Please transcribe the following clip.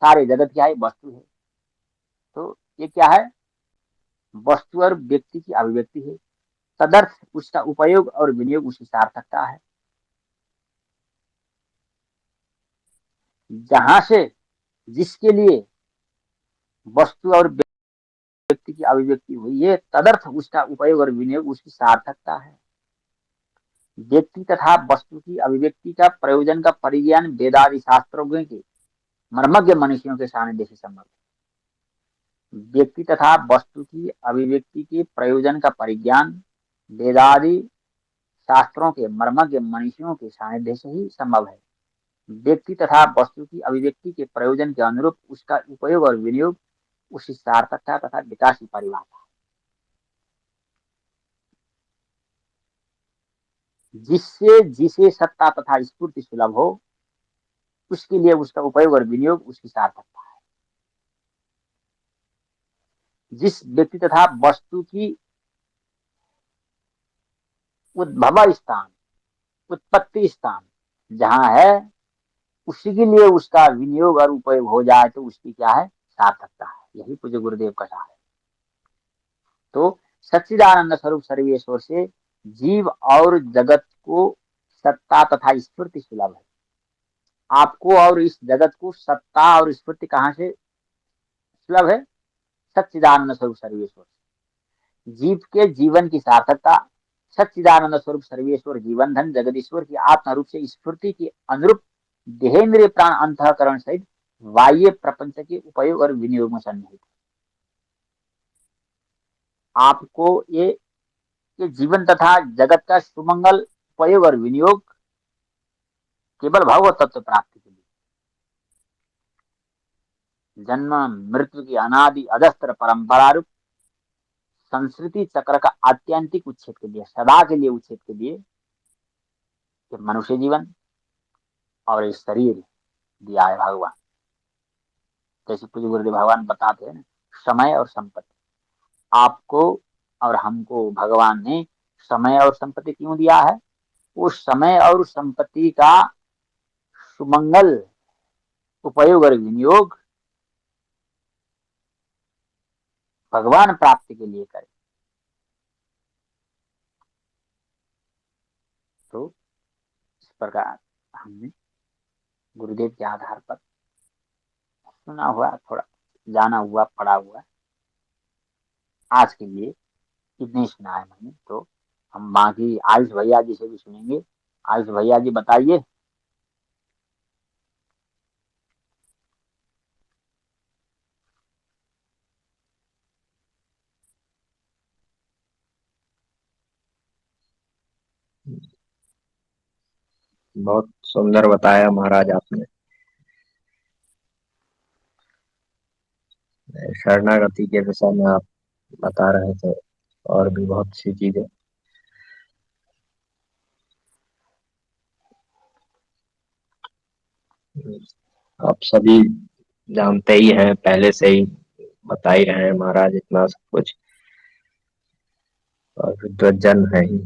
सारे जगत क्या है, वस्तु है। तो ये क्या है, वस्तु और व्यक्ति की अभिव्यक्ति है। तदर्थ उसका उपयोग और विनियोग उसकी सार्थकता है। जहां से, जिसके लिए वस्तु और व्यक्ति की अभिव्यक्ति हुई है, तदर्थ उसका उपयोग और विनियोग उसकी सार्थकता है। व्यक्ति तथा वस्तु की अभिव्यक्ति का प्रयोजन का परिज्ञान वेदादि शास्त्रों के मर्मज्ञ मनुष्यों के सानिध्य से संभव है। व्यक्ति तथा वस्तु की अभिव्यक्ति के प्रयोजन का परिज्ञान वेदादि शास्त्रों के मर्मज्ञ मनुष्यों के सानिध्य से ही संभव है। व्यक्ति तथा वस्तु की अभिव्यक्ति के प्रयोजन के अनुरूप उसका उपयोग और विनियोग उसकी सार्थकता तथा विकास की परिभाषा है। जिससे जिसे सत्ता तथा स्फूर्ति सुलभ हो, उसके लिए उसका उपयोग और विनियोग उसकी सार्थकता है। जिस व्यक्ति तथा वस्तु की उद्भव स्थान, उत्पत्ति स्थान जहां है, उसी के लिए उसका विनियोग और उपयोग हो जाए तो उसकी क्या है, सार्थकता है। यही पूज्य गुरुदेव का सार है। तो सच्चिदानंद स्वरूप सर्वेश्वर से जीव और जगत को सत्ता तथा स्फूर्ति सुलभ है। आपको और इस जगत को सत्ता और स्फूर्ति कहां से सुलभ है, सच्चिदानंद स्वरूप सर्वेश्वर से। जीव के जीवन की सार्थकता सच्चिदानंद स्वरूप सर्वेश्वर जीवन धन जगदीश्वर की आत्म रूप से स्फूर्ति के अनुरूप देहेंद्रिय प्राण अंतःकरण सहित बाह्य प्रपंच के उपयोग और विनियोग में सन्निहित। आपको ये जीवन तथा जगत का सुमंगल उपयोग और विनियोग केवल भगवत तत्व प्राप्ति के लिए, जन्म मृत्यु की अनादि अजस्त्र परंपरा रूप संस्कृति चक्र का आत्यंतिक उच्छेद के लिए, सदा के लिए उच्छेद के लिए ये मनुष्य जीवन और ये शरीर दिया है भगवान। जैसे पूज्य गुरुदेव भगवान बताते हैं ना, समय और संपत्ति। आपको और हमको भगवान ने समय और संपत्ति क्यों दिया है? उस समय और संपत्ति का सुमंगल उपयोग और विनियोग भगवान प्राप्ति के लिए करें। तो इस प्रकार हमने गुरुदेव के आधार पर सुना हुआ, थोड़ा जाना हुआ, पढ़ा हुआ, आज के लिए इतनी सुना है मैंने। तो हम बाकी आयुष भैया जी से भी सुनेंगे। आयुष भैया जी बताइए। बहुत सुंदर बताया महाराज आपने। शरणागति के विषय में आप बता रहे थे और भी बहुत सी चीजें। आप सभी जानते ही हैं, पहले से ही बता ही रहे हैं महाराज इतना सब कुछ, और विद्वत जन है ही।